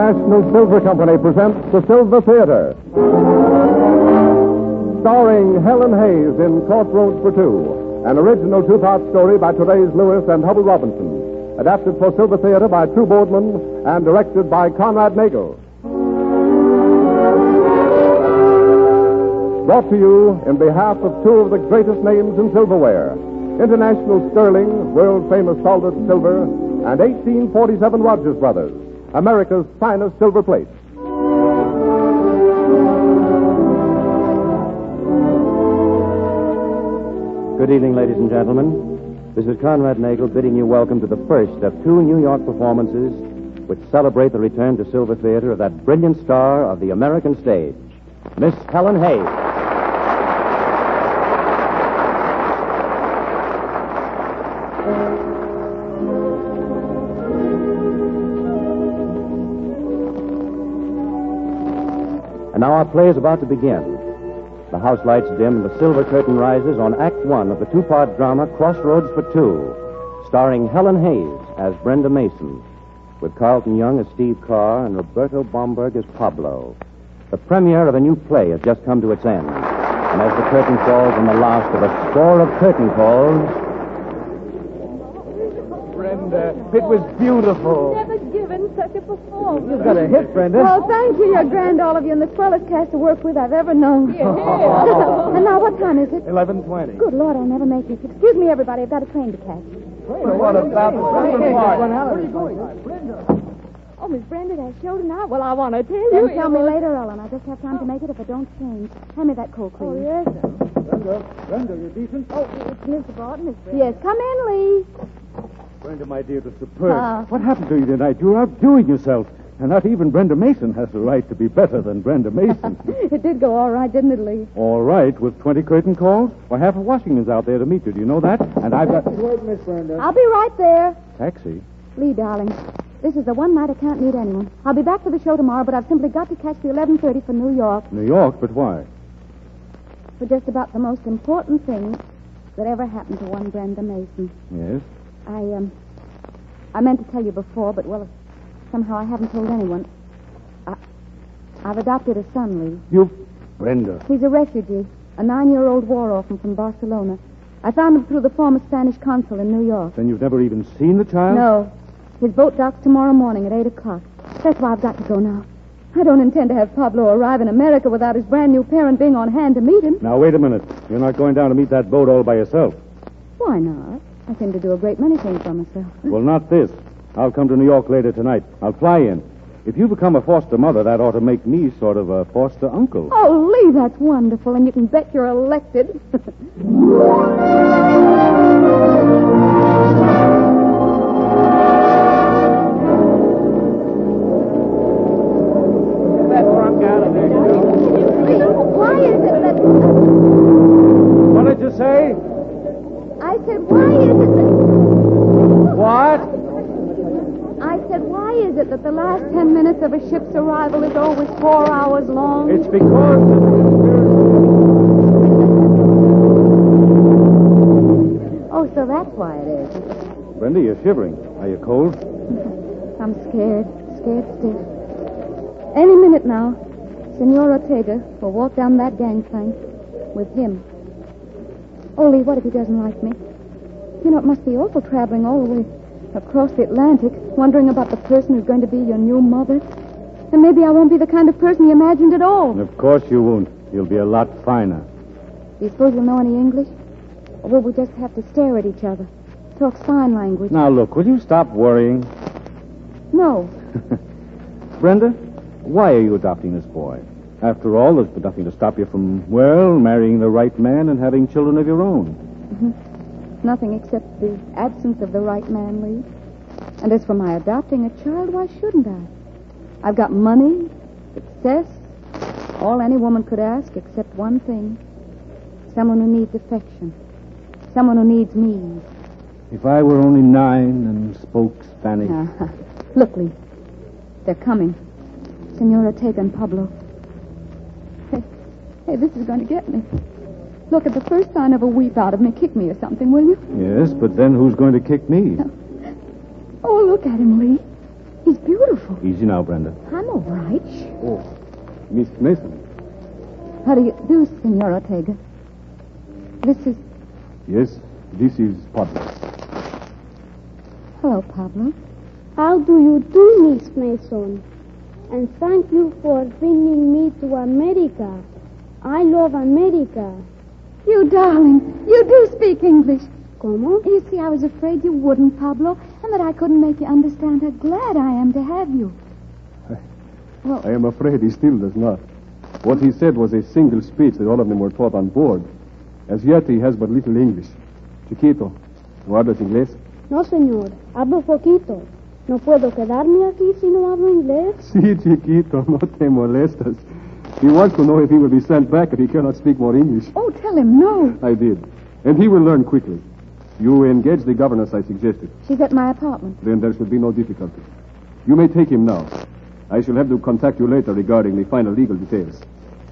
International Silver Company presents the Silver Theater. Starring Helen Hayes in Crossroads for Two, an original two-part story by Therese Lewis and Hubble Robinson, adapted for Silver Theater by True Boardman and directed by Conrad Nagel. Brought to you in behalf of two of the greatest names in silverware, International Sterling, world-famous soldered silver, and 1847 Rogers Brothers, America's finest silver plate. Good evening, ladies and gentlemen. This is Conrad Nagel bidding you welcome to the first of two New York performances which celebrate the return to Silver Theater of that brilliant star of the American stage, Miss Helen Hayes. And now our play is about to begin. The house lights dim and the silver curtain rises on Act One of the two-part drama Crossroads for Two, starring Helen Hayes as Brenda Mason, with Carlton Young as Steve Carr and Roberto Bomberg as Pablo. The premiere of a new play has just come to its end. And as the curtain falls on the last of a score of curtain calls... Brenda, it was beautiful. Never given such a performance. You've got a hit, Brenda. Oh, thank you. You're grand, all of you, and the swellest cast of work with I've ever known. And now, what time is it? 11:20. Good Lord, I'll never make it. Excuse me, everybody. I've got a train to catch. What about the Brenda part? Where are you going? Oh, Miss Brenda, that show tonight? Well, I want to tell you. Then tell me later, Ellen. I just have time to make it if I don't change. Hand me that cold cream. Oh, yes. Brenda, you decent? Oh, it's Mr. Barton, Miss Brenda. Yes, come in, Lee. Brenda, my dear, the superb. What happened to you tonight? You're outdoing yourself. And not even Brenda Mason has the right to be better than Brenda Mason. It did go all right, didn't it, Lee? All right, with 20 curtain calls? Why, half of Washington's out there to meet you. Do you know that? And I've got... Word, Miss Brenda. I'll be right there. Taxi? Lee, darling, this is the one night I can't meet anyone. I'll be back for the show tomorrow, but I've simply got to catch the 11:30 for New York. New York? But why? For just about the most important thing that ever happened to one Brenda Mason. Yes? I meant to tell you before, but, well, somehow I haven't told anyone. I've adopted a son, Lee. You... Brenda. He's a refugee, a 9-year-old war orphan from Barcelona. I found him through the former Spanish consul in New York. Then you've never even seen the child? No. His boat docks tomorrow morning at 8 o'clock. That's why I've got to go now. I don't intend to have Pablo arrive in America without his brand new parent being on hand to meet him. Now, wait a minute. You're not going down to meet that boat all by yourself. Why not? I seem to do a great many things for myself. Well, not this. I'll come to New York later tonight. I'll fly in. If you become a foster mother, that ought to make me sort of a foster uncle. Oh, Lee, that's wonderful, and you can bet you're elected. That trunk out of there. Lee, why is it that... What did you say? I said, why is it that... What? I said, why is it that the last 10 minutes of a ship's arrival is always 4 hours long? It's because... Oh, so that's why it is. Brenda, you're shivering. Are you cold? I'm scared stiff. Any minute now, Senor Ortega will walk down that gangplank with him. Oh, Lee, what if he doesn't like me? You know, it must be awful traveling all the way across the Atlantic, wondering about the person who's going to be your new mother. And maybe I won't be the kind of person you imagined at all. Of course you won't. You'll be a lot finer. Do you suppose you'll know any English? Or will we just have to stare at each other? Talk sign language? Now, look, will you stop worrying? No. Brenda, why are you adopting this boy? After all, there's been nothing to stop you from, well, marrying the right man and having children of your own. Nothing except the absence of the right man, Lee. And as for my adopting a child, why shouldn't I? I've got money, success, all any woman could ask except one thing. Someone who needs affection. Someone who needs me. If I were only 9 and spoke Spanish. Look, Lee. They're coming. Senor Ortega and Pablo. Hey, this is going to get me. Look, at the first sign of a weep out of me, kick me or something, will you? Yes, but then who's going to kick me? Oh, look at him, Lee. He's beautiful. Easy now, Brenda. I'm all right. Oh, Miss Mason. How do you do, Senor Ortega? This is... Yes, this is Pablo. Hello, Pablo. How do you do, Miss Mason? And thank you for bringing me to America. I love America. You darling. You do speak English. ¿Cómo? You see, I was afraid you wouldn't, Pablo, and that I couldn't make you understand how glad I am to have you. I am afraid he still does not. What he said was a single speech that all of them were taught on board. As yet, he has but little English. Chiquito, ¿no hablas inglés? No, señor. Hablo poquito. ¿No puedo quedarme aquí si no hablo inglés? Sí, Chiquito, no te molestas. He wants to know if he will be sent back if he cannot speak more English. Oh, tell him no. I did. And he will learn quickly. You engage the governess I suggested. She's at my apartment. Then there should be no difficulty. You may take him now. I shall have to contact you later regarding the final legal details.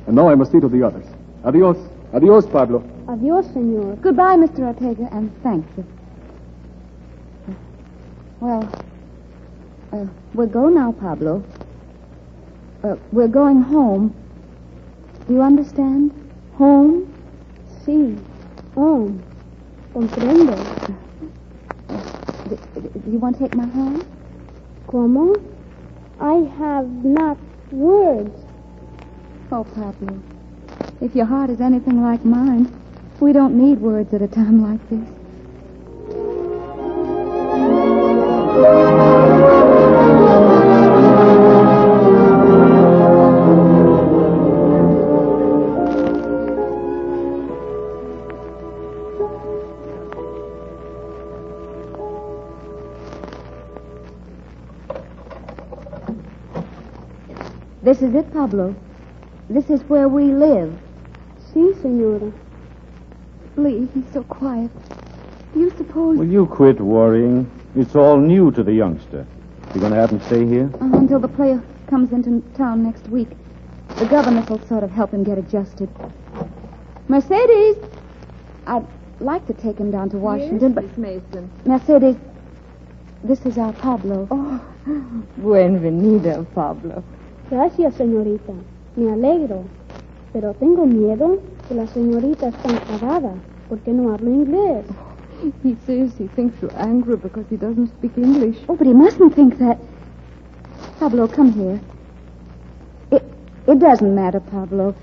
And now I must see to the others. Adios. Adios, Pablo. Adiós, señor. Goodbye, Mr. Ortega, and thank you. Well, we'll go now, Pablo. We're going home. Do you understand? Home? Sí. Home. Comprendo. Do you want to take my hand? ¿Cómo? I have not words. Oh, Pablo, if your heart is anything like mine, we don't need words at a time like this. This is it, Pablo. This is where we live. Sí, señora. Lee, he's so quiet. Do you suppose... Will you quit worrying? It's all new to the youngster. You going to have him stay here? Until the player comes into town next week. The governess will sort of help him get adjusted. Mercedes! I'd like to take him down to Washington, but... Miss Mason. Mercedes, this is our Pablo. Oh, bienvenido, Pablo. Gracias, señorita. Me alegro. Pero tengo miedo que la señorita está enfadada porque no hablo inglés. He says he thinks you're angry because he doesn't speak English. Oh, but he mustn't think that. Pablo, come here. It doesn't matter, Pablo.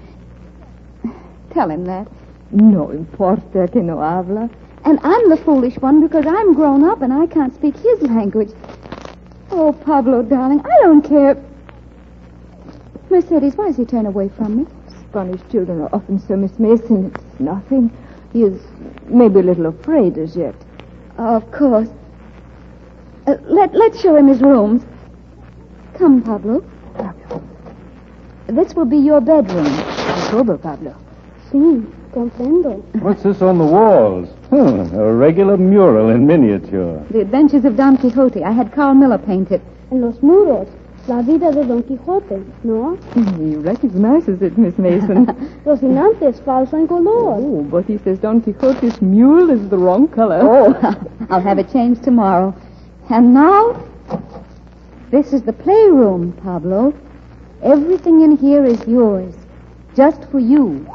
Tell him that. No importa que no habla. And I'm the foolish one because I'm grown up and I can't speak his language. Oh, Pablo, darling, I don't care. Mercedes, why does he turn away from me? Spanish children are often so, Miss Mason. It's nothing. He is maybe a little afraid as yet. Of course. Let's show him his rooms. Come, Pablo. This will be your bedroom. Sober, Pablo. Sí, comprendo. What's this on the walls? A regular mural in miniature. The Adventures of Don Quixote. I had Carl Miller paint it. En los muros, la vida de Don Quijote, ¿no? He recognizes it, Miss Mason. Rocinante es falso en color. Oh, but he says Don Quixote's mule is the wrong color. Oh, I'll have it changed tomorrow. And now, this is the playroom, Pablo. Everything in here is yours. Just for you.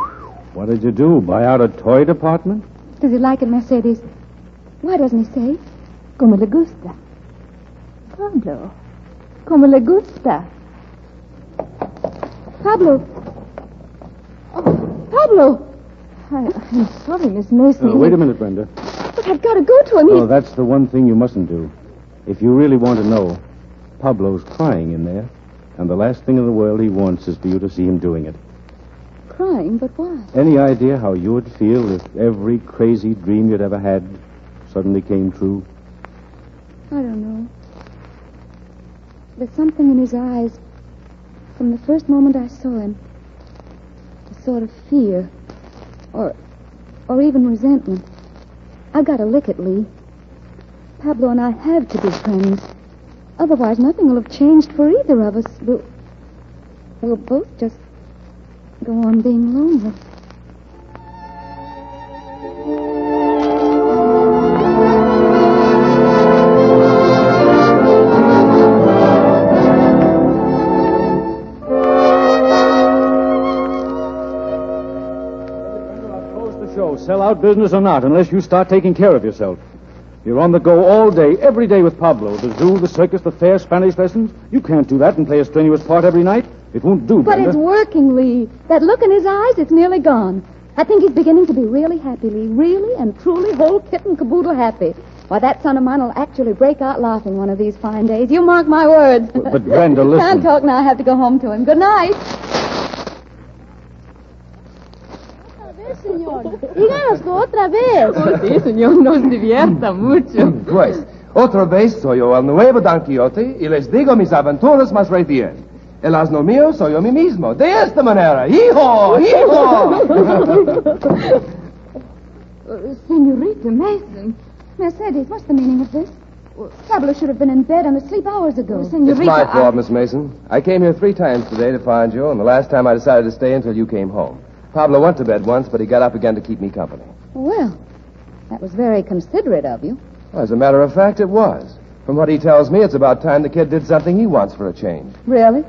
What did you do? Buy out a toy department? Does he like it, Mercedes? Why doesn't he say? Como le gusta. Pablo. Como le gusta. Pablo. Oh, Pablo. I'm sorry, Miss Mason. Wait a minute, Brenda. But I've got to go to him. Oh, that's the one thing you mustn't do. If you really want to know, Pablo's crying in there. And the last thing in the world he wants is for you to see him doing it. Crying, but why? Any idea how you would feel if every crazy dream you'd ever had suddenly came true? I don't know. There's something in his eyes from the first moment I saw him. A sort of fear. Or even resentment. I've got to lick it, Lee. Pablo and I have to be friends. Otherwise, nothing will have changed for either of us. We'll both just go on being lonely. sell-out business or not, unless you start taking care of yourself. You're on the go all day, every day with Pablo. The zoo, the circus, the fair, Spanish lessons. You can't do that and play a strenuous part every night. It won't do, But Brenda. it's working, Lee. That look in his eyes, it's nearly gone. I think he's beginning to be really happy, Lee. Really and truly whole kit and caboodle happy. Why, that son of mine will actually break out laughing one of these fine days. You mark my words. But Brenda, listen. Can't talk now. I have to go home to him. Good night. Señor, díganoslo otra vez. Oh, sí, señor, nos divierta mucho. Pues, otra vez soy yo el nuevo Don Quixote y les digo mis aventuras más recientes. El asno mío soy yo mí mismo. De esta manera. ¡Hijo! ¡Hijo! Senorita Mason. Mercedes, what's the meaning of this? Pablo should have been in bed and asleep hours ago. It's my fault, Miss Mason. I came here 3 times today to find you, and the last time I decided to stay until you came home. Pablo went to bed once, but he got up again to keep me company. Well, that was very considerate of you. Well, as a matter of fact, it was. From what he tells me, it's about time the kid did something he wants for a change. Really?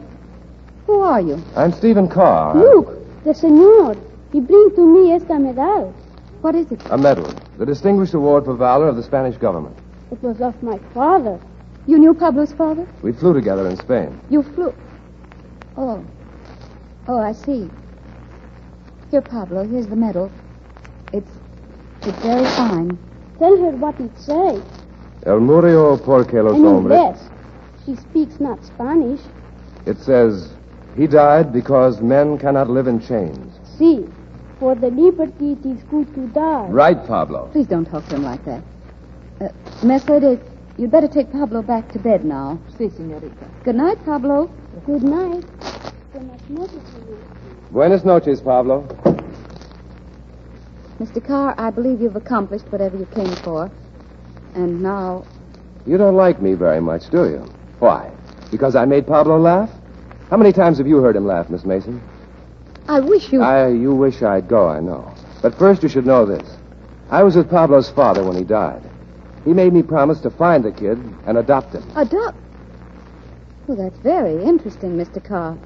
Who are you? I'm Stephen Carr. Look, the señor. He bring to me esta medal. What is it? A medal. The Distinguished Award for Valor of the Spanish government. It was of my father. You knew Pablo's father? We flew together in Spain. You flew... Oh, I see. Here, Pablo, here's the medal. It's very fine. Tell her what it says. El murió porque los In hombres... English. She speaks not Spanish. It says, he died because men cannot live in chains. See, for the liberty it is good to die. Right, Pablo. Please don't talk to him like that. Mercedes, you'd better take Pablo back to bed now. Sí, señorita. Good night, Pablo. Good night. Buenas noches, señor. Buenas noches, Pablo. Mr. Carr, I believe you've accomplished whatever you came for. And now... You don't like me very much, do you? Why? Because I made Pablo laugh? How many times have you heard him laugh, Miss Mason? I wish you... You wish I'd go, I know. But first you should know this. I was with Pablo's father when he died. He made me promise to find the kid and adopt him. Adopt? Well, that's very interesting, Mr. Carr.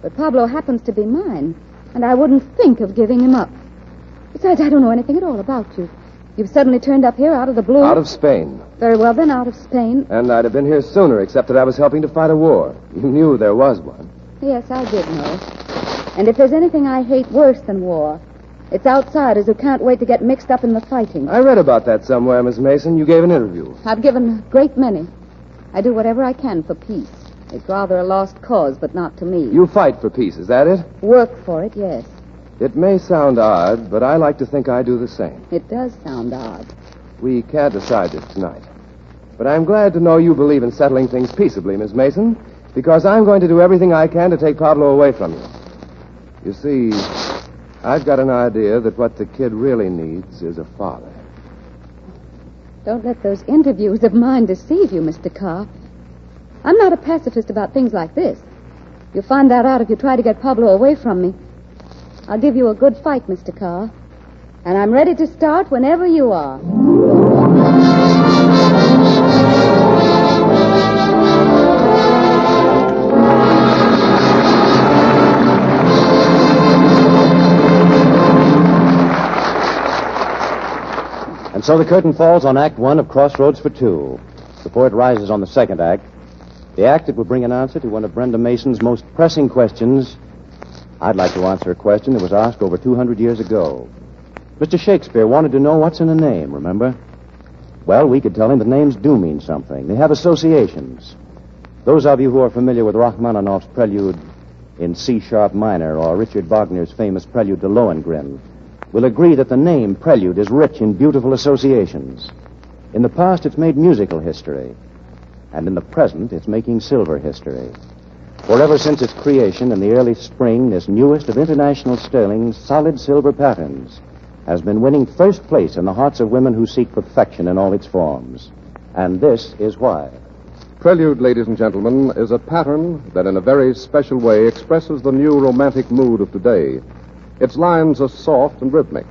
But Pablo happens to be mine, and I wouldn't think of giving him up. Besides, I don't know anything at all about you. You've suddenly turned up here out of the blue. Out of Spain. Very well, then, out of Spain. And I'd have been here sooner, except that I was helping to fight a war. You knew there was one. Yes, I did know. And if there's anything I hate worse than war, it's outsiders who can't wait to get mixed up in the fighting. I read about that somewhere, Miss Mason. You gave an interview. I've given a great many. I do whatever I can for peace. It's rather a lost cause, but not to me. You fight for peace, is that it? Work for it, yes. It may sound odd, but I like to think I do the same. It does sound odd. We can't decide this tonight. But I'm glad to know you believe in settling things peaceably, Miss Mason, because I'm going to do everything I can to take Pablo away from you. You see, I've got an idea that what the kid really needs is a father. Don't let those interviews of mine deceive you, Mr. Carr. I'm not a pacifist about things like this. You'll find that out if you try to get Pablo away from me. I'll give you a good fight, Mr. Carr. And I'm ready to start whenever you are. And so the curtain falls on Act 1 of Crossroads for Two. Before it rises on the second act, the act that will bring an answer to one of Brenda Mason's most pressing questions. I'd like to answer a question that was asked over 200 years ago. Mr. Shakespeare wanted to know what's in a name, remember? Well, we could tell him that names do mean something. They have associations. Those of you who are familiar with Rachmaninoff's prelude in C-sharp minor or Richard Wagner's famous prelude to Lohengrin will agree that the name prelude is rich in beautiful associations. In the past, it's made musical history. And in the present, it's making silver history. For ever since its creation in the early spring, this newest of international sterling's solid silver patterns has been winning first place in the hearts of women who seek perfection in all its forms. And this is why. Prelude, ladies and gentlemen, is a pattern that in a very special way expresses the new romantic mood of today. Its lines are soft and rhythmic,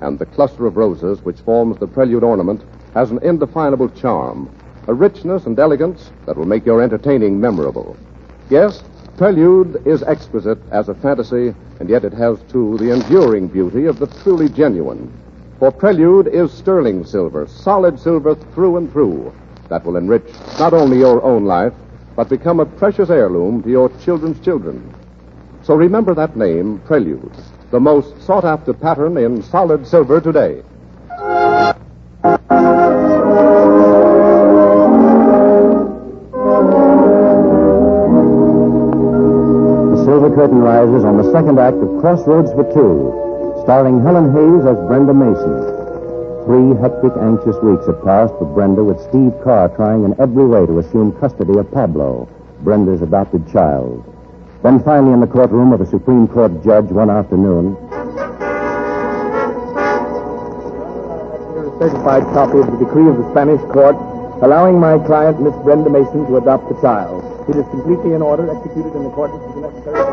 and the cluster of roses which forms the prelude ornament has an indefinable charm, a richness and elegance that will make your entertaining memorable. Yes, Prelude is exquisite as a fantasy, and yet it has, too, the enduring beauty of the truly genuine. For Prelude is sterling silver, solid silver through and through, that will enrich not only your own life, but become a precious heirloom to your children's children. So remember that name, Prelude, the most sought-after pattern in solid silver today. The silver curtain rises on the second act of Crossroads for Two, starring Helen Hayes as Brenda Mason. 3 hectic, anxious weeks have passed for Brenda, with Steve Carr trying in every way to assume custody of Pablo, Brenda's adopted child. Then finally in the courtroom of a Supreme Court judge one afternoon. Here is a certified copy of the decree of the Spanish court allowing my client, Miss Brenda Mason, to adopt the child. It is completely in order, executed in accordance with the necessary...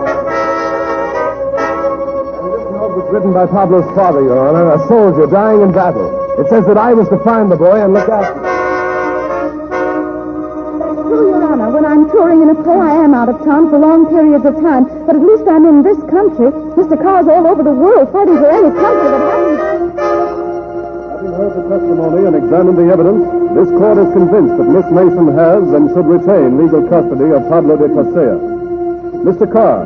was written by Pablo's father, Your Honor, a soldier dying in battle. It says that I was to find the boy and look after him. That's true, Your Honor. When I'm touring in a play, I am out of town for long periods of time. But at least I'm in this country. Mr. Carr's all over the world fighting for any country that hasn't... Having heard the testimony and examined the evidence, this court is convinced that Miss Mason has and should retain legal custody of Pablo de Pasea. Mr. Carr,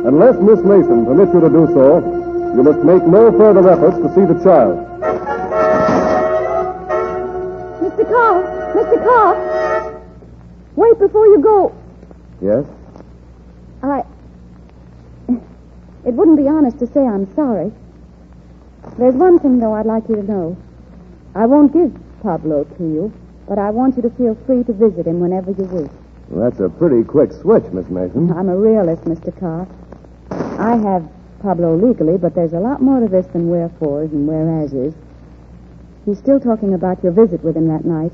unless Miss Mason permits you to do so, you must make no further efforts to see the child. Mr. Carr! Mr. Carr! Wait before you go. Yes? It wouldn't be honest to say I'm sorry. There's one thing, though, I'd like you to know. I won't give Pablo to you, but I want you to feel free to visit him whenever you wish. Well, that's a pretty quick switch, Miss Mason. I'm a realist, Mr. Carr. I have Pablo legally, but there's a lot more to this than wherefores and whereases. He's still talking about your visit with him that night.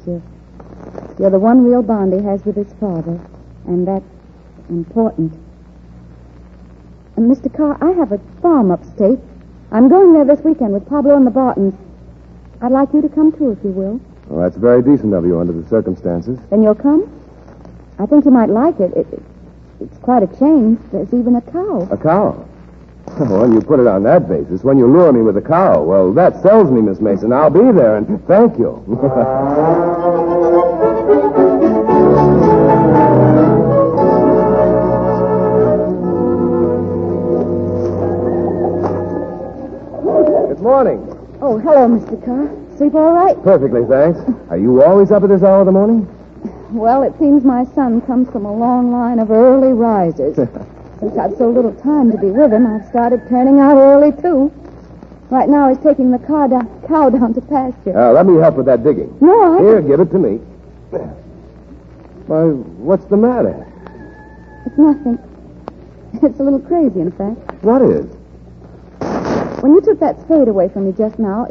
You're the one real bond he has with his father, and that's important. And Mr. Carr, I have a farm upstate. I'm going there this weekend with Pablo and the Bartons. I'd like you to come too, if you will. Well, that's very decent of you under the circumstances. Then you'll come? I think you might like it. It's quite a change. There's even a cow. A cow? Oh, when you put it on that basis, when you lure me with a cow, well, that sells me, Miss Mason. I'll be there, and thank you. Good morning. Oh, hello, Mr. Carr. Sleep all right? Perfectly, thanks. Are you always up at this hour of the morning? Well, it seems my son comes from a long line of early risers. Since I've so little time to be with him, I've started turning out early, too. Right now, he's taking the cow down to pasture. Let me help with that digging. No, Here, give it to me. Why, what's the matter? It's nothing. It's a little crazy, in fact. What is? When you took that spade away from me just now,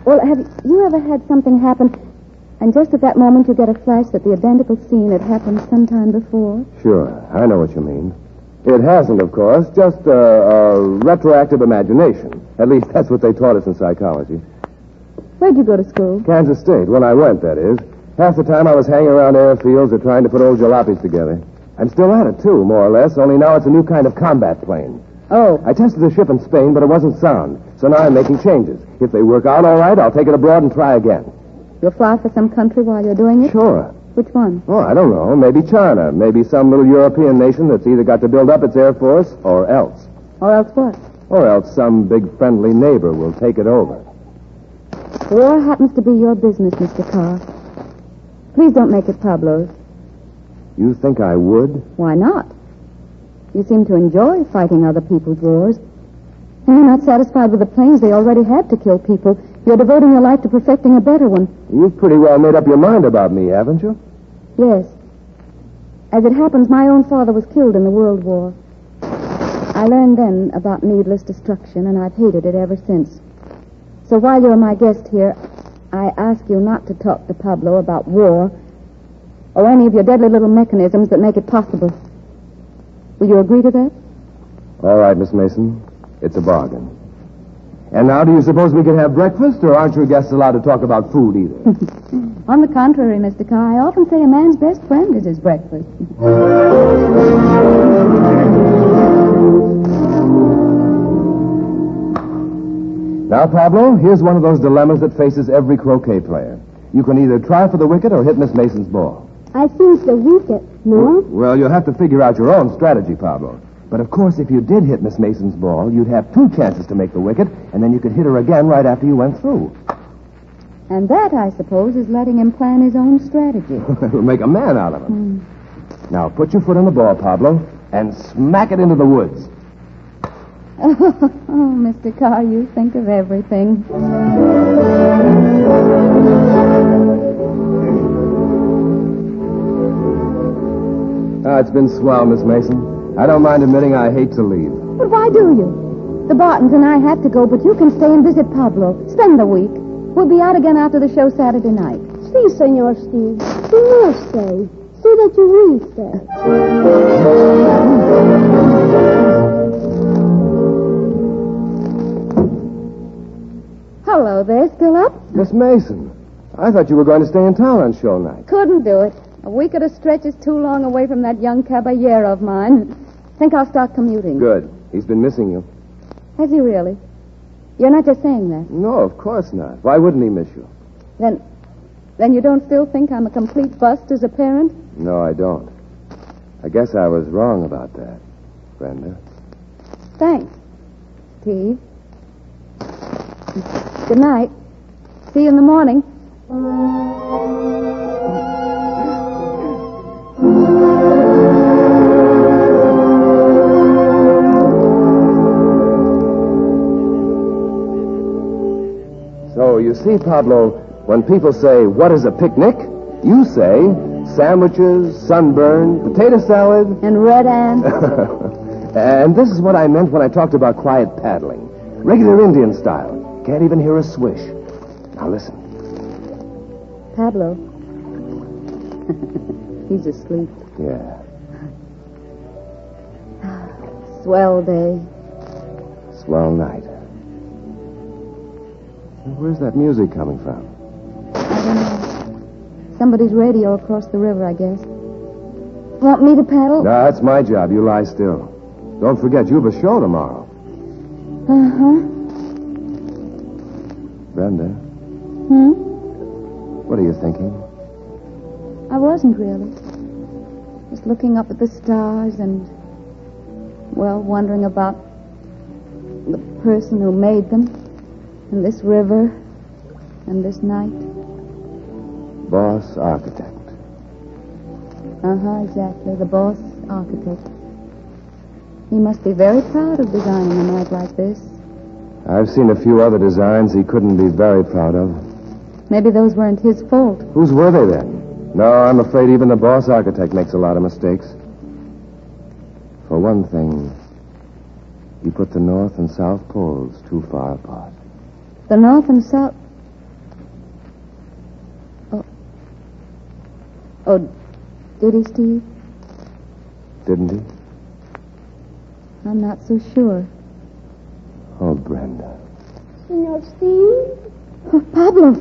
Well, have you ever had something happen, and just at that moment you get a flash that the identical scene had happened sometime before? Sure, I know what you mean. It hasn't, of course, just a retroactive imagination. At least that's what they taught us in psychology. Where'd you go to school? Kansas State, when I went, that is. Half the time I was hanging around airfields or trying to put old jalopies together. I'm still at it, too, more or less, only now it's a new kind of combat plane. Oh. I tested a ship in Spain, but it wasn't sound. So now I'm making changes. If they work out all right, I'll take it abroad and try again. You'll fly for some country while you're doing it? Sure. Which one? Oh, I don't know. Maybe China. Maybe some little European nation that's either got to build up its air force or else. Or else what? Or else some big friendly neighbor will take it over. War happens to be your business, Mr. Carr. Please don't make it Pablo's. You think I would? Why not? You seem to enjoy fighting other people's wars. And you're not satisfied with the planes they already had to kill people. You're devoting your life to perfecting a better one. You've pretty well made up your mind about me, haven't you? Yes. As it happens, my own father was killed in the World War. I learned then about needless destruction, and I've hated it ever since. So while you're my guest here, I ask you not to talk to Pablo about war or any of your deadly little mechanisms that make it possible. Will you agree to that? All right, Miss Mason. It's a bargain. And now, do you suppose we can have breakfast, or aren't your guests allowed to talk about food either? On the contrary, Mr. Carr, I often say a man's best friend is his breakfast. Now, Pablo, here's one of those dilemmas that faces every croquet player. You can either try for the wicket or hit Miss Mason's ball. I think the wicket, no? Well, you'll have to figure out your own strategy, Pablo. But, of course, if you did hit Miss Mason's ball, you'd have 2 chances to make the wicket, and then you could hit her again right after you went through. And that, I suppose, is letting him plan his own strategy. It'll make a man out of him. Now, put your foot on the ball, Pablo, and smack it into the woods. Oh, Mr. Carr, you think of everything. It's been swell, Miss Mason. I don't mind admitting I hate to leave. But why do you? The Bartons and I have to go, but you can stay and visit Pablo. Spend the week. We'll be out again after the show Saturday night. Si, Senor Steve. Senor, stay. Say that you will stay. Hello there, still up? Miss Mason, I thought you were going to stay in town on show night. Couldn't do it. A week at a stretch is too long away from that young caballero of mine. Think I'll start commuting. Good. He's been missing you. Has he really? You're not just saying that. No, of course not. Why wouldn't he miss you? Then you don't still think I'm a complete bust as a parent? No, I don't. I guess I was wrong about that, Brenda. Thanks, Steve. Good night. See you in the morning. So, you see, Pablo, when people say, what is a picnic? You say, sandwiches, sunburn, potato salad. And red ants. And this is what I meant when I talked about quiet paddling. Regular Indian style. Can't even hear a swish. Now listen. Pablo. He's asleep. Yeah. Swell day. Swell night. Where's that music coming from? I don't know. Somebody's radio across the river, I guess. Want me to paddle? No, that's my job. You lie still. Don't forget, you have a show tomorrow. Uh-huh. Brenda, what are you thinking? I wasn't really. Just looking up at the stars and, well, wondering about the person who made them, and this river, and this night. Boss architect. Uh-huh, exactly. The boss architect. He must be very proud of designing a night like this. I've seen a few other designs he couldn't be very proud of. Maybe those weren't his fault. Whose were they then? No, I'm afraid even the boss architect makes a lot of mistakes. For one thing, he put the North and South poles too far apart. The North and South... Oh, did he, Steve? Didn't he? I'm not so sure. Oh, Brenda. Senor Steve? Oh, Pablo.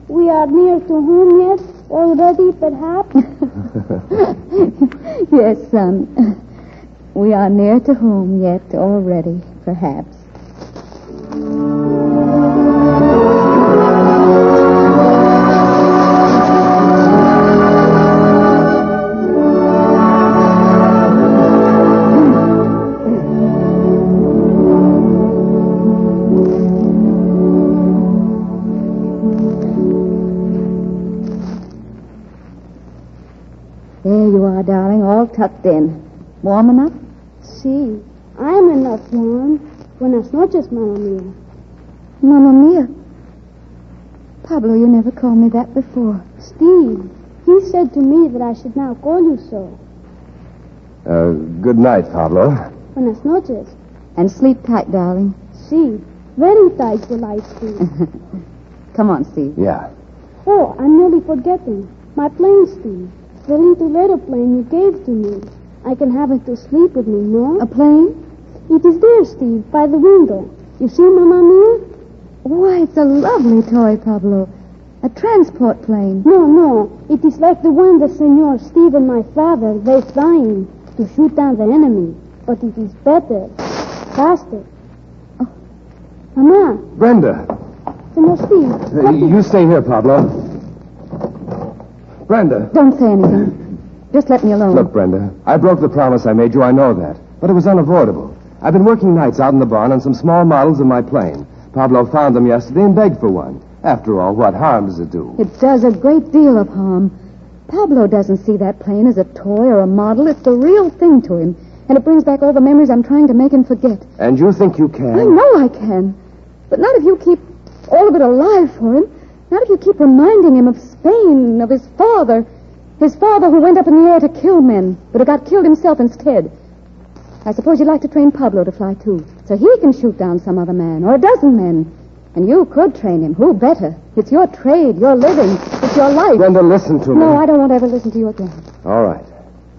We are near to home yet? Already, perhaps? Yes, son. We are near to home yet already, perhaps. There you are, darling, all tucked in. Warm enough? Sí, I'm enough warm. Buenas noches, Mamma Mia. Mamma Mia. Pablo, you never called me that before. Steve, he said to me that I should now call you so. Good night, Pablo. Buenas noches. And sleep tight, darling. Sí, very tight will I sleep. Come on, Steve. Yeah. Oh, I'm nearly forgetting. My plane, Steve. The little aeroplane you gave to me. I can have it to sleep with me, no? A plane? It is there, Steve, by the window. You see, Mamma Mia? Why, it's a lovely toy, Pablo. A transport plane. No. It is like the one that Senor Steve and my father, they flying to shoot down the enemy. But it is better, faster. Oh, Mama, Brenda. Senor Steve. You stay here, Pablo. Brenda. Don't say anything. Just let me alone. Look, Brenda, I broke the promise I made you, I know that. But it was unavoidable. I've been working nights out in the barn on some small models of my plane. Pablo found them yesterday and begged for one. After all, what harm does it do? It does a great deal of harm. Pablo doesn't see that plane as a toy or a model. It's the real thing to him. And it brings back all the memories I'm trying to make him forget. And you think you can? I know I can. But not if you keep all of it alive for him. Not if you keep reminding him of Spain, of his father. His father who went up in the air to kill men, but who got killed himself instead. I suppose you'd like to train Pablo to fly, too, so he can shoot down some other man, or a dozen men. And you could train him. Who better? It's your trade, your living. It's your life. Brenda, listen to me. No, I don't want to ever listen to you again. All right.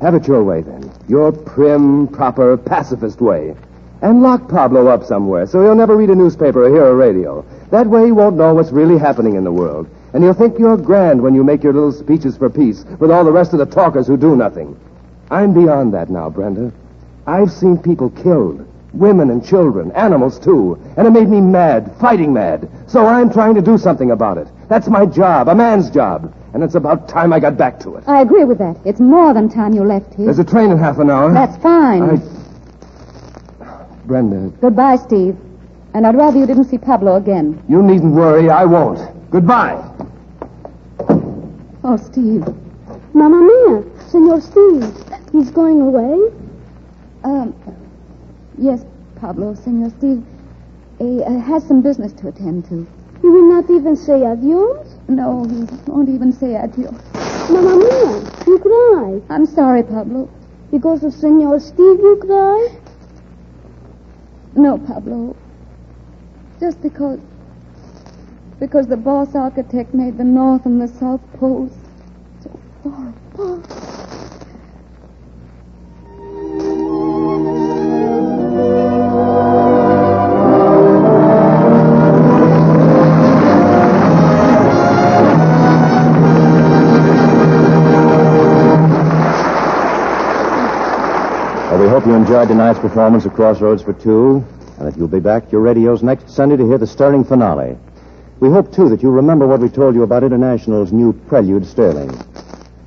Have it your way, then. Your prim, proper, pacifist way. And lock Pablo up somewhere so he'll never read a newspaper or hear a radio. That way he won't know what's really happening in the world. And he'll think you're grand when you make your little speeches for peace with all the rest of the talkers who do nothing. I'm beyond that now, Brenda. I've seen people killed. Women and children, animals too. And it made me mad, fighting mad. So I'm trying to do something about it. That's my job, a man's job. And it's about time I got back to it. I agree with that. It's more than time you left here. There's a train in half an hour. That's fine. Brenda. Goodbye, Steve. And I'd rather you didn't see Pablo again. You needn't worry. I won't. Goodbye. Oh, Steve. Mamma mia, Senor Steve. He's going away? Yes, Pablo, Senor Steve. He has some business to attend to. He will not even say adios? No, he won't even say adios. Mamma mia, you cry. I'm sorry, Pablo. Because of Senor Steve you cry? No, Pablo. Just because the boss architect made the North and the South Poles so far apart. We hope you enjoyed tonight's performance of Crossroads for Two, and that you'll be back to your radios next Sunday to hear the stirring finale. We hope, too, that you remember what we told you about International's new Prelude Sterling.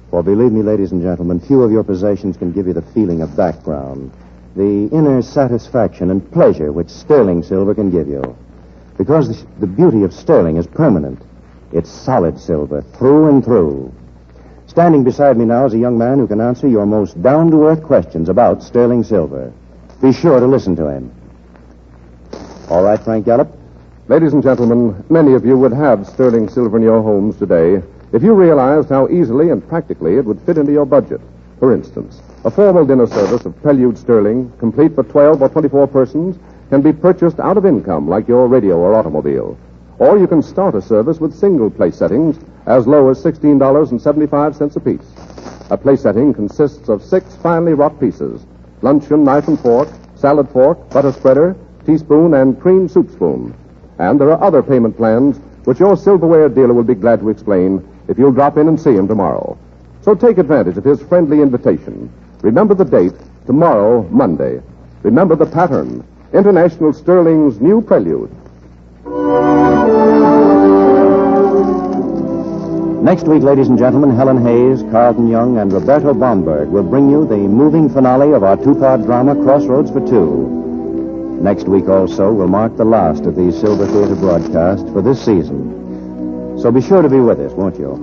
For believe me, ladies and gentlemen, few of your possessions can give you the feeling of background, the inner satisfaction and pleasure which sterling silver can give you. Because the beauty of sterling is permanent. It's solid silver, through and through. Standing beside me now is a young man who can answer your most down-to-earth questions about sterling silver. Be sure to listen to him. All right, Frank Gallup? Ladies and gentlemen, many of you would have sterling silver in your homes today if you realized how easily and practically it would fit into your budget. For instance, a formal dinner service of Prelude sterling, complete for 12 or 24 persons, can be purchased out of income like your radio or automobile. Or you can start a service with single place settings as low as $16.75 apiece. A place setting consists of 6 finely wrought pieces: luncheon knife and fork, salad fork, butter spreader, teaspoon, and cream soup spoon. And there are other payment plans which your silverware dealer will be glad to explain if you'll drop in and see him tomorrow. So take advantage of his friendly invitation. Remember the date, tomorrow, Monday. Remember the pattern, International Sterling's new Prelude. Next week, ladies and gentlemen, Helen Hayes, Carlton Young, and Roberto Bomberg will bring you the moving finale of our two-part drama, Crossroads for Two. Next week also will mark the last of these Silver Theater broadcasts for this season. So be sure to be with us, won't you?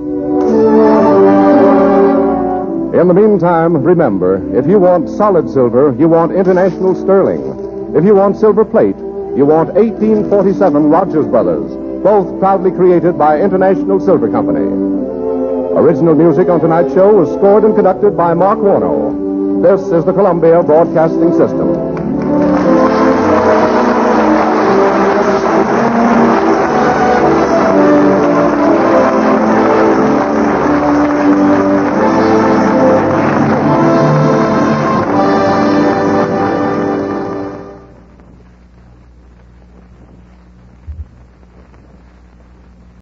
In the meantime, remember, if you want solid silver, you want International Sterling. If you want silver plate, you want 1847 Rogers Brothers, both proudly created by International Silver Company. Original music on tonight's show was scored and conducted by Mark Warno. This is the Columbia Broadcasting System.